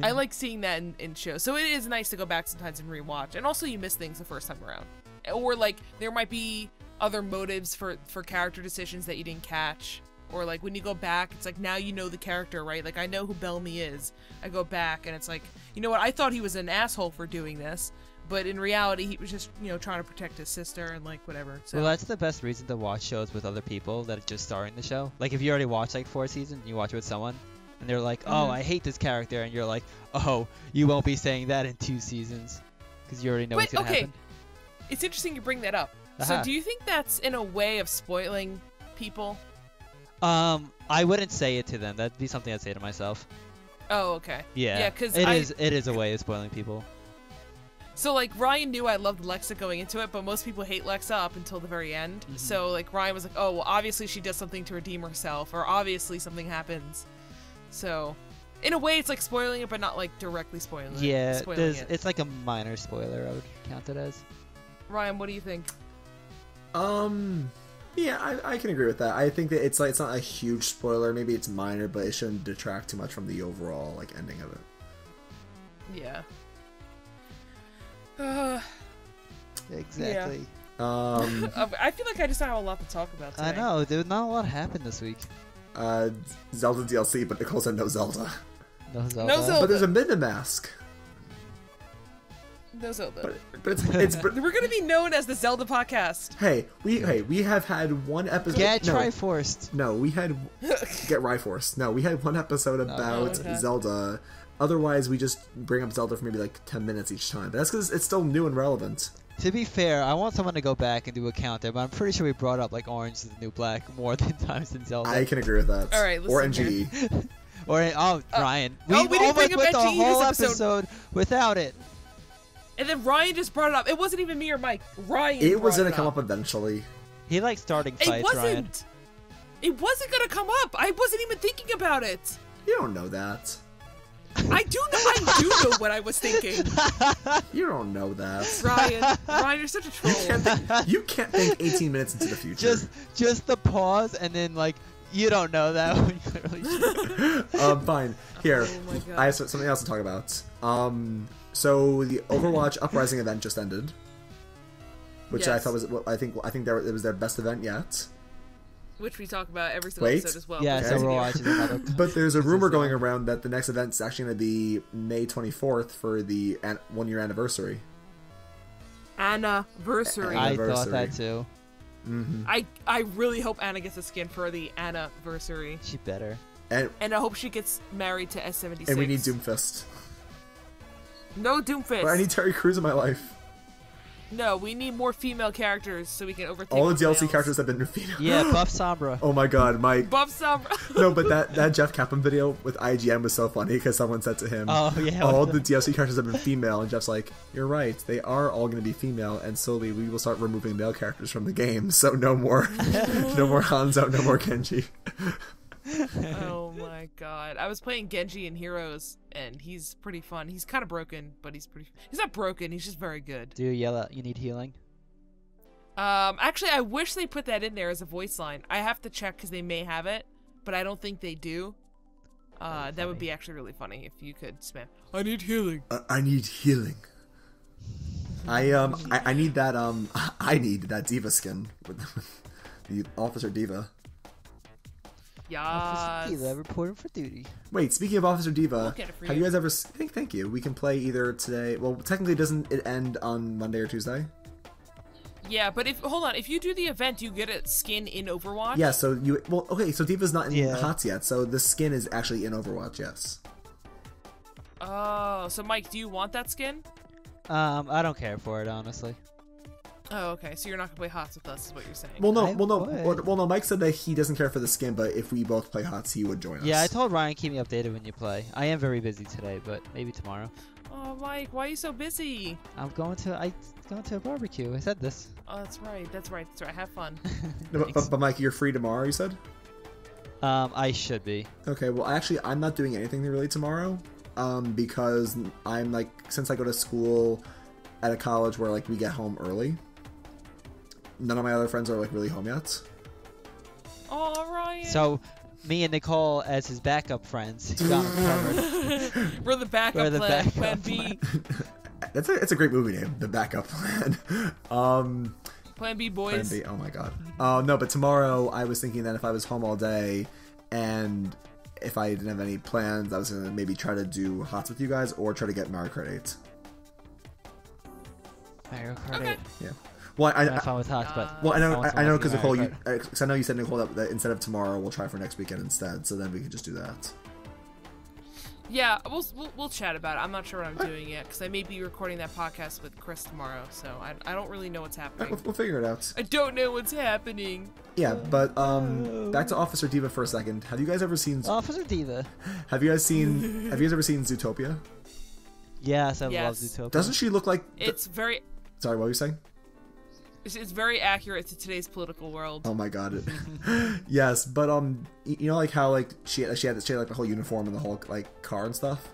I like seeing that in shows. So it is nice to go back sometimes and rewatch. And also you miss things the first time around. Or, like, there might be other motives for character decisions that you didn't catch. Or, like, when you go back, it's like, now you know the character, right? Like, I know who Bellamy is. I go back, and it's like, you know what? I thought he was an asshole for doing this. But in reality, he was just, you know, trying to protect his sister and, like, whatever. So. Well, that's the best reason to watch shows with other people that are just starring the show. Like, if you already watched, like, 4 seasons, and you watch it with someone, and they're like, oh, I hate this character, and you're like, oh, you won't be saying that in 2 seasons. Because you already know what's going to happen. It's interesting you bring that up. So do you think that's in a way of spoiling people? I wouldn't say it to them. That'd be something I'd say to myself. Oh, okay. Yeah. Yeah, because it is a way of spoiling people. So, like, Ryan knew I loved Lexa going into it, but most people hate Lexa up until the very end. So, like, Ryan was like, oh, well, obviously she does something to redeem herself, or obviously something happens. So, in a way, it's like spoiling it, but not, like, directly spoiling it. Yeah, it's like a minor spoiler, I would count it as. Ryan, what do you think? Yeah, I can agree with that. I think that it's not a huge spoiler. Maybe it's minor, but it shouldn't detract too much from the overall, like, ending of it. Yeah. Exactly. Yeah. I feel like I just have a lot to talk about today. I know, dude. Not a lot happened this week. Zelda DLC, but Nicole said no Zelda. No Zelda. No Zelda. But there's a Midna mask. No Zelda. But it's We're gonna be known as the Zelda podcast. Hey, we have had one episode. Get Triforced. No, we had get Rhyforce. No, we had one episode about Zelda. Otherwise, we just bring up Zelda for maybe like 10 minutes each time. But that's because it's still new and relevant. To be fair, I want someone to go back and do a counter, but I'm pretty sure we brought up like Orange is the New Black more than times than Zelda. I can agree with that. All right, or listen NGE. Ryan. We didn't bring up went the NGE whole this episode without it. And then Ryan just brought it up. It wasn't even me or Mike. Ryan. It was gonna come up eventually. He likes starting fights, It wasn't. Ryan. It wasn't gonna come up. I wasn't even thinking about it. You don't know that. I do know what I was thinking. You don't know that. Ryan, you're such a troll. You can't think 18 minutes into the future. Just the pause and then like you don't know that when you clearly should. Fine. Here, Oh my God. I have something else to talk about. So the Overwatch Uprising event just ended, which I thought was I think it was their best event yet. Which we talk about every single Wait. episode as well. Yeah, Okay. so Overwatch is another. But there's a rumor going around that the next event's actually going to be May 24th for the 1-year anniversary. Anniversary. I thought that too. Mm-hmm. I really hope Anna gets a skin for the anniversary. She better. And I hope she gets married to S76. And we need Doomfist. No Doomfist. But I need Terry Crews in my life. No, we need more female characters so we can overtake All the DLC males. characters have been female. Yeah, Buff Sombra. Oh my god, Mike. Buff Sombra. No, but that Jeff Kaplan video with IGN was so funny because someone said to him, Oh yeah. all the DLC characters have been female, and Jeff's like, you're right, they are all going to be female, and slowly we will start removing male characters from the game, so no more Hanzo, no more Genji. Oh my god. I was playing Genji in Heroes, and he's pretty fun. He's kind of broken, but he's not broken, he's just very good. Do you yell out? You need healing. Actually, I wish they put that in there as a voice line. I have to check because they may have it, but I don't think they do. That would be actually really funny if you could spam. I need healing. I need healing. I need that I need that diva skin with the Officer Diva. Yeah. Officer Diva reporting for duty. Wait, speaking of Officer Diva, We'll get it for have you guys ever? Thank you. We can play either today. Well, technically, doesn't it end on Monday or Tuesday? Yeah, but if you do the event, you get a skin in Overwatch. Yeah. So okay. So Diva's not in Yeah. HOTS yet. So the skin is actually in Overwatch. Yes. Oh, so Mike, do you want that skin? I don't care for it, honestly. Oh, okay. So you're not gonna play HOTS with us, is what you're saying. Well, no. I would. Well, no. Mike said that he doesn't care for the skin, but if we both play HOTS, he would join us. Yeah, I told Ryan keep me updated when you play. I am very busy today, but maybe tomorrow. Oh, Mike, why are you so busy? I'm going to a barbecue. I said this. Oh, that's right. That's right. Have fun. No, but Mike, you're free tomorrow. You said. I should be. Okay. Well, actually, I'm not doing anything really tomorrow. Because I'm like, since I go to school at a college where like we get home early. None of my other friends are like really home yet. All right. So, me and Nicole as his backup friends got him covered. We're the backup We're the plan. backup Plan B. It's a great movie name, The Backup Plan. Plan B, boys. Plan B. Oh my god. No, but tomorrow I was thinking that if I was home all day and if I didn't have any plans, I was gonna maybe try to do HOTS with you guys or try to get Mario Kart 8. Mario Kart Okay. 8. Yeah. Well, I'm not fine with HOTS, but well, I know because Nicole, Mario because I know you said Nicole that instead of tomorrow, we'll try for next weekend instead. So then we can just do that. Yeah, we'll chat about it. I'm not sure what I'm doing yet because I may be recording that podcast with Chris tomorrow, so I don't really know what's happening. We'll figure it out. I don't know what's happening. Yeah, but back to Officer Diva for a second. Have you guys ever seen? Officer Diva. Have you guys ever seen Zootopia? Yes, I love Yes. Zootopia. Doesn't she look like? It's very Sorry, what were you saying? it's very accurate to today's political world. Oh my god. Yes, but you know like how like she had like the whole uniform and the whole like car and stuff.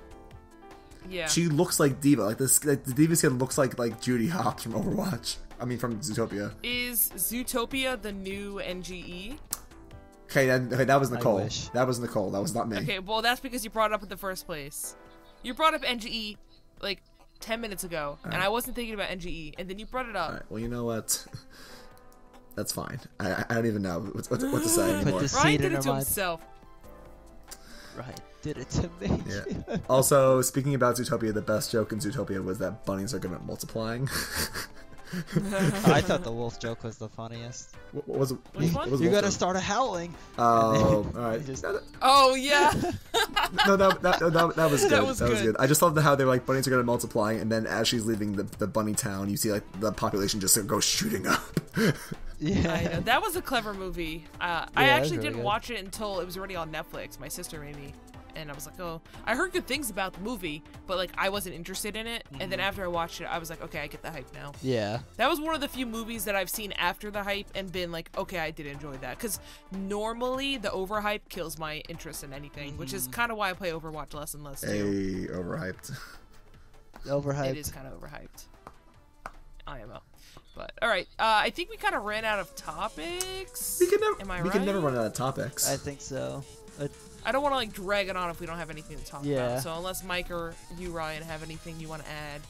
Yeah. She looks like Diva. Like this, like the Diva skin looks like Judy Hopps from Overwatch. I mean, from Zootopia. Is Zootopia the new NGE? Okay, that was Nicole. wish. That was Nicole. That was not me. Okay, well that's because you brought it up in the first place. You brought up NGE like 10 minutes ago, and I wasn't thinking about NGE, and then you brought it up. All right. Well, you know what? That's fine. I don't even know what to say anymore. this- Ryan Seed in did it her to mind. himself. Right, did it to me. Yeah. Also, speaking about Zootopia, the best joke in Zootopia was that bunnies are good at multiplying. I thought the wolf joke was the funniest. What was it? Which one? What was You the gotta joke? start a howling. Oh, And then all right. you just- Oh yeah. No, that was good. That was good. I just love how they're like bunnies are good at multiplying, and then as she's leaving the bunny town, you see like the population just go shooting up. Yeah. I know. That was a clever movie. I that was actually really didn't good. watch it until it was already on Netflix. My sister made me, and I was like, oh, I heard good things about the movie, but like I wasn't interested in it. And then after I watched it, I was like, okay, I get the hype now. Yeah. That was one of the few movies that I've seen after the hype and been like, okay, I did enjoy that. Because normally the overhype kills my interest in anything, which is kind of why I play Overwatch less and less too. Hey, overhyped. Overhyped. It is kind of overhyped. IMO. But all right, I think we kind of ran out of topics. We can never. Am I we can right? never run out of topics. I think so. I don't want to like drag it on if we don't have anything to talk Yeah. about. So unless Mike or you, Ryan, have anything you want to add,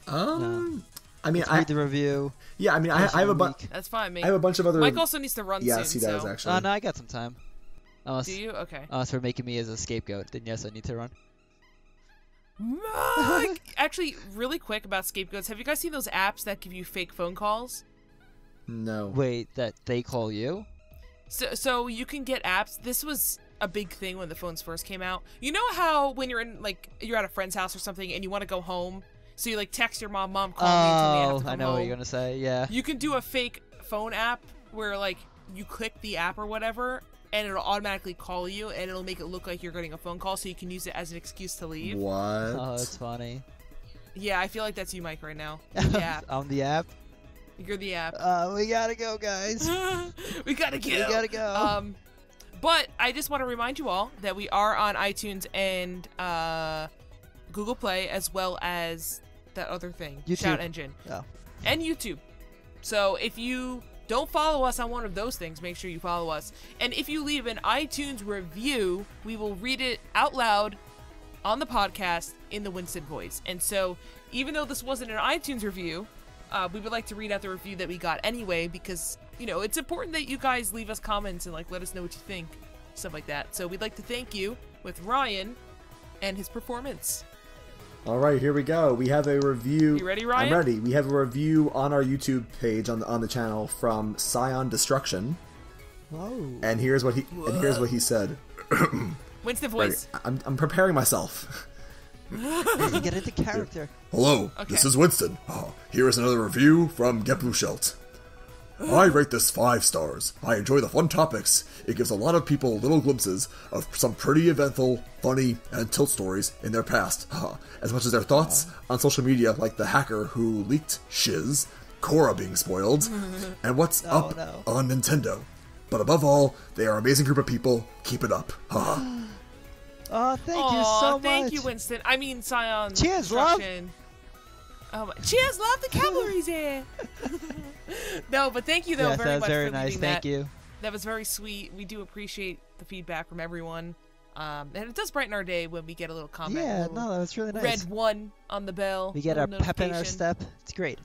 I mean, Read the review. yeah, I mean, I have a bunch. that's fine. I have a bunch of other. Mike also needs to run Yes, soon. he does so. actually. No, I got some time. Unless, Do you? Okay. unless we're making me as a scapegoat, then yes, I need to run. Mike! Actually, really quick about scapegoats. Have you guys seen those apps that give you fake phone calls? No. Wait, that they call you? So you can get apps. This was a big thing when the phones first came out. You know how when you're in like you're at a friend's house or something and you want to go home, so you like text your mom, call me and tell me I have to come I know what home. you're gonna say. Yeah. You can do a fake phone app where like you click the app or whatever and it'll automatically call you and it'll make it look like you're getting a phone call so you can use it as an excuse to leave. What? Oh, that's funny. Yeah, I feel like that's you, Mike, right now. You're the app. On the app. You're the app. We gotta go, guys. We gotta go. We gotta go. But I just want to remind you all that we are on iTunes and Google Play as well as that other thing, YouTube. Shout Engine, Oh. and YouTube. So if you don't follow us on one of those things, make sure you follow us. And if you leave an iTunes review, we will read it out loud on the podcast in the Winston voice. And so even though this wasn't an iTunes review, we would like to read out the review that we got anyway, because, you know, it's important that you guys leave us comments and, like, let us know what you think, stuff like that. So we'd like to thank you with Ryan and his performance. All right, here we go. We have a review. You ready, Ryan? I'm ready. We have a review on our YouTube page on the channel from Scion Destruction. Whoa. And here's what he said. Winston voice. Right, I'm preparing myself. You get into character. Hello, This is Winston. Here is another review from Blueshelled. I rate this 5 stars. I enjoy the fun topics. It gives a lot of people little glimpses of some pretty eventful, funny, and tilt stories in their past, as much as their thoughts on social media, like the hacker who leaked Shiz, Korra being spoiled, and what's up on Nintendo. But above all, they are an amazing group of people. Keep it up. Oh, thank you so much. Thank you, Winston. I mean, Scion. Cheers, love. Cheers, love. The cavalry's here. No, but thank you, though, very much very for nice. reading Thank that. you. That was very sweet. We do appreciate the feedback from everyone. And it does brighten our day when we get a little comment. Yeah, that was really nice. Red 1 on the bell. We get our pep in our notification. step. It's great.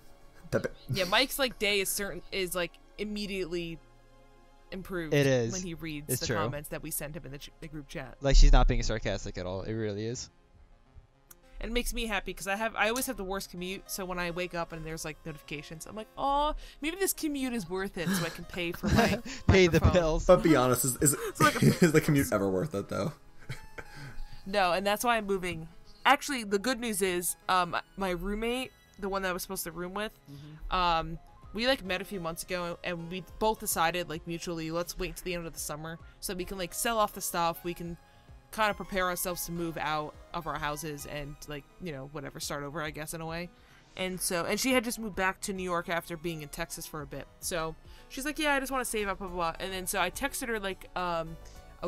Yeah, Mike's like day is like immediately improved. It is. When he reads It's the true. comments that we sent him in the group chat. Like, she's not being sarcastic at all. It really is. And it makes me happy because I always have the worst commute, so when I wake up and there's like notifications, I'm like, oh, maybe this commute is worth it, so I can pay for my Pay the microphone. bills. But be honest, is the commute ever worth it, though? No, and that's why I'm moving. Actually, the good news is, my roommate, the one that I was supposed to room with, we like met a few months ago, and we both decided like mutually, let's wait to the end of the summer so we can like sell off the stuff. We can kind of prepare ourselves to move out of our houses and like, you know, whatever, start over, I guess, in a way. And she had just moved back to New York after being in Texas for a bit. So she's like, yeah, I just want to save up, blah, blah, blah. And then so I texted her like a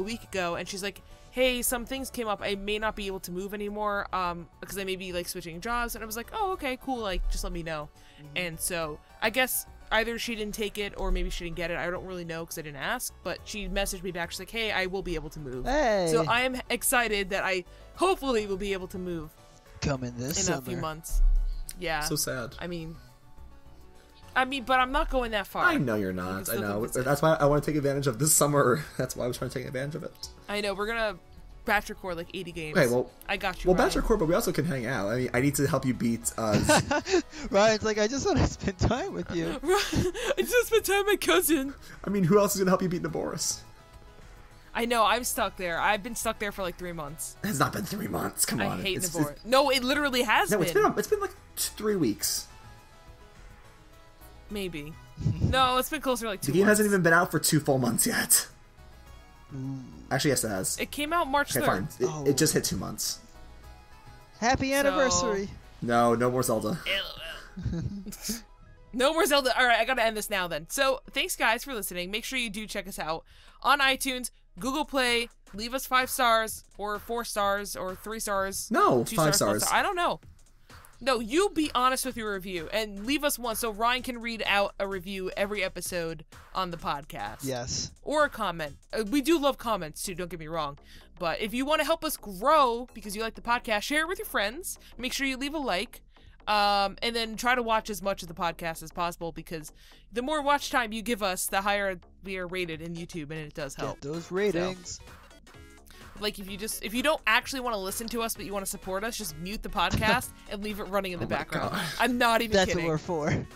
week ago, and she's like, hey, some things came up. I may not be able to move anymore because I may be like switching jobs. And I was like, oh, okay, cool. Like, just let me know. And so I guess either she didn't take it or maybe she didn't get it. I don't really know because I didn't ask. But she messaged me back. She's like, hey, I will be able to move. Hey. So I am excited that I hopefully will be able to move Coming this in summer. a few months. Yeah. So sad. I mean, but I'm not going that far. I know you're not. I know. That's why I want to take advantage of this summer. That's why I was trying to take advantage of it. I know. We're going to batch record like 80 games. Okay, well, I got you. Well, Ryan. batch record, but we also can hang out. I mean, I need to help you beat. Ryan's like, I just want to spend time with you. I just spent time with my cousin. I mean, who else is gonna help you beat Naboris? I know. I'm stuck there. I've been stuck there for like 3 months. It's not been 3 months. Come on. I hate Naboris. No, it literally has been. It's been like 3 weeks. Maybe. No, it's been closer to like 2 The game months. hasn't even been out for 2 full months yet. Actually, yes, it has. It came out March 3rd. Okay, fine. It just hit 2 months. Happy anniversary. No more Zelda. No more Zelda. All right, I gotta end this now then. So, thanks guys for listening. Make sure you do check us out on iTunes, Google Play. Leave us 5 stars, or 4 stars, or 3 stars. No, 2 5 stars. stars. I don't know. No, you be honest with your review and leave us one so Ryan can read out a review every episode on the podcast. Yes. Or a comment. We do love comments too, don't get me wrong. But if you want to help us grow because you like the podcast, share it with your friends. Make sure you leave a like. And then try to watch as much of the podcast as possible because the more watch time you give us, the higher we are rated in YouTube, and it does help. Get those ratings. So, like if you don't actually want to listen to us but you want to support us, just mute the podcast and leave it running in the background. God. I'm not even That's kidding. what we're for.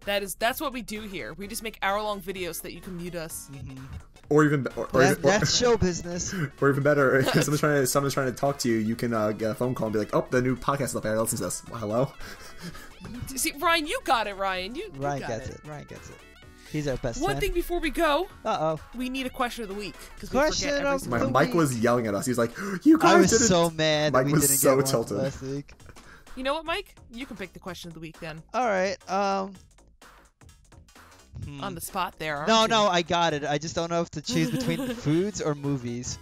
That's what we do here. We just make hour-long videos so that you can mute us. Or even That's show business. Or even better, if someone's trying to talk to you, you can get a phone call and be like, "Oh, the new podcast is up there. Listen to this." Well, hello. See, Ryan, you got it, Ryan. Ryan got gets it. Ryan gets it. He's our best One fan. thing before we go, Uh-oh. we need a question of the week because we Question forget every of single the week. Mike was yelling at us. He was like, "You guys I was didn't." so mad Mike that we was didn't so get one tilted. last week. You know what, Mike? You can pick the question of the week then. All right. On the spot there. aren't No, you? no, I got it. I just don't know if to choose between foods or movies.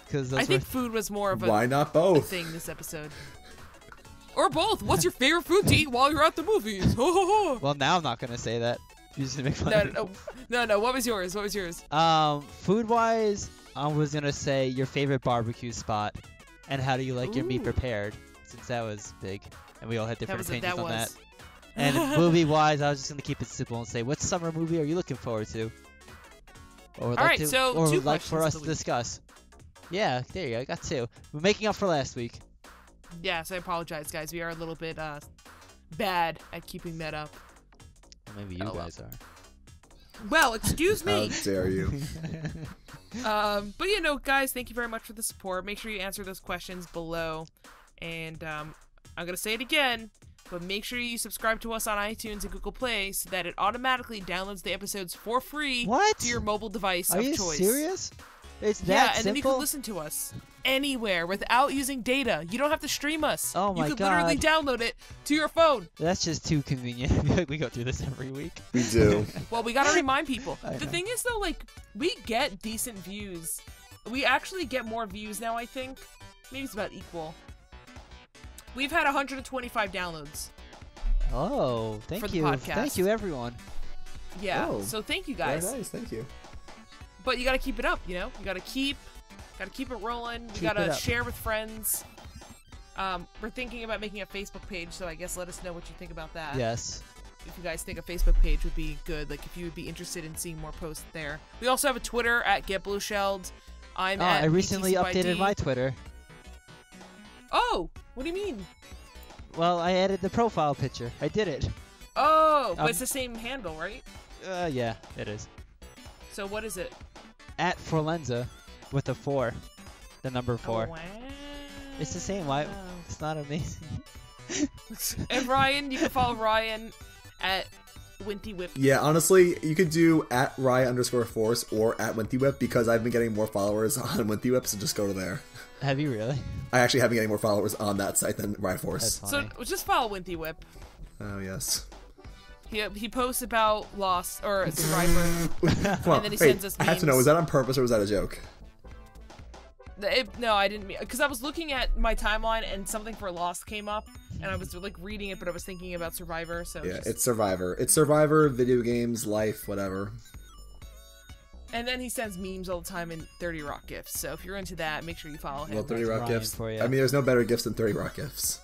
Because I think food was more of Why not a both? thing this episode. Or both. What's your favorite food to eat while you're at the movies? Ho ho ho. Well, now I'm not gonna say that. You just make fun of me. No. What was yours? Food-wise, I was gonna say your favorite barbecue spot, and how do you like your meat prepared? Since that was big, and we all had different opinions on that. And movie-wise, I was just gonna keep it simple and say, what summer movie are you looking forward to? Or would like for us to discuss? Yeah, there you go. I got 2. We're making up for last week. Yes, I apologize, guys. We are a little bit bad at keeping that up. Well, maybe you guys are. Well, excuse me. How dare you? But you know, guys, thank you very much for the support. Make sure you answer those questions below. And I'm gonna say it again, but make sure you subscribe to us on iTunes and Google Play so that it automatically downloads the episodes for free to your mobile device of choice. Are you serious? It's that simple? simple? Then you can listen to us anywhere without using data. You don't have to stream us. Oh my God. You can literally download it to your phone. That's just too convenient. We go through this every week. We do. Well, we gotta remind people. The thing is, though, like, we get decent views. We actually get more views now, I think. Maybe it's about equal. We've had 125 downloads. Oh, thank you. Thank you, everyone. Yeah, so thank you, guys. Very nice, thank you. But you gotta keep it up, you know? You gotta keep it rolling. You gotta share with friends. We're thinking about making a Facebook page, so I guess let us know what you think about that. Yes. If you guys think a Facebook page would be good, like if you would be interested in seeing more posts there. We also have a Twitter at @Blueshelled. I recently updated my Twitter. Oh, what do you mean? Well, I added the profile picture. I did it. Oh, but it's the same handle, right? Yeah, it is. So what is it? @Influenza with a 4, the number 4. Oh, wow. It's the same. Why? It's not amazing. And Ryan, you can follow Ryan at WintyWhip. Yeah, honestly, you could do @Ryan_Force or @WintyWhip because I've been getting more followers on WintyWhip, so just go to there. Have you really? I actually have been getting more followers on that site than RyanForce. So just follow WintyWhip. Oh yes. He posts about Lost or Survivor, and then he sends us memes. I have to know, was that on purpose or was that a joke? No, I didn't mean, because I was looking at my timeline and something for Lost came up, and I was like reading it, but I was thinking about Survivor. So yeah, it's Survivor. It's Survivor, video games, life, whatever. And then he sends memes all the time and 30 Rock gifts. So if you're into that, make sure you follow him. Well, 30 Rock gifts. For you. I mean, there's no better gifts than 30 Rock gifts.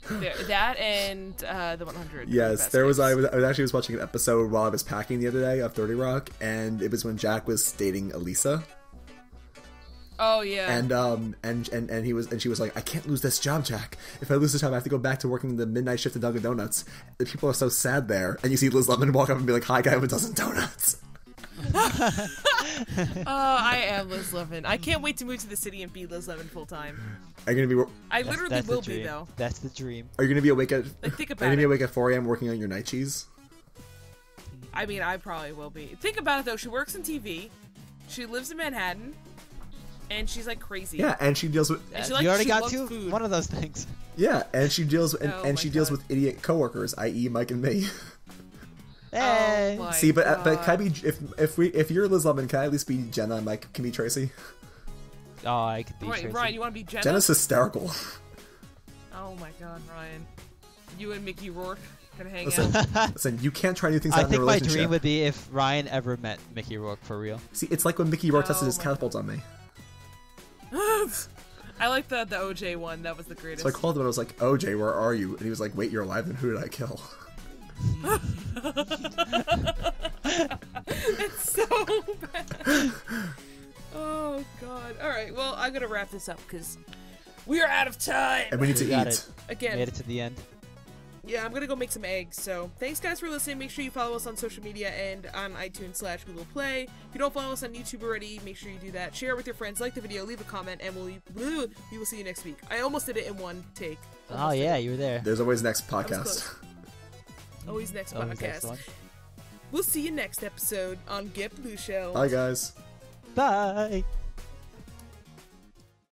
That and the 100. Yes, there was. I was watching an episode while I was packing the other day of 30 Rock, and it was when Jack was dating Elisa. Oh yeah. And she was like, I can't lose this job, Jack. If I lose this job, I have to go back to working the midnight shift at Dunkin' Donuts. The people are so sad there, and you see Liz Lemon walk up and be like, "Hi, guy with a dozen donuts." I am Liz Lemon. I can't wait to move to the city and be Liz Lemon full time. Are you gonna be? I literally will be though. That's the dream. Are you gonna be awake at? Think about Are you gonna be awake at 4 a.m. working on your night cheese? I mean, I probably will be. Think about it though. She works in TV. She lives in Manhattan. And she's like crazy. Yeah, and she deals with. You already got one of those things. Yeah, and she deals deals with idiot coworkers, i.e., Mike and me. Hey. Oh see, but can I be if you're Liz Lemon, can I at least be Jenna and Mike can be Tracy? Oh, I could be Tracy. Ryan, you want to be Jenna? Jenna's hysterical. Oh my God, Ryan, you and Mickey Rourke gonna hang out. Listen, you can't try new things out in a relationship. I think my dream would be if Ryan ever met Mickey Rourke for real. See, it's like when Mickey Rourke tested his catapult on me. I like the OJ one. That was the greatest. So I called him and I was like, OJ, where are you? And he was like, wait, you're alive? Then who did I kill? It's so bad. Oh God. All right. Well, I'm gonna wrap this up because we are out of time. And we need to eat. Again. Made it to the end. Yeah, I'm gonna go make some eggs. So thanks guys for listening. Make sure you follow us on social media and on iTunes/Google Play. If you don't follow us on YouTube already, make sure you do that. Share it with your friends, like the video, leave a comment, and we will see you next week. I almost did it in one take. Oh yeah, you were there. There's always next podcast. Always next podcast. We'll see you next episode on Get Blueshelled. Bye guys. Bye.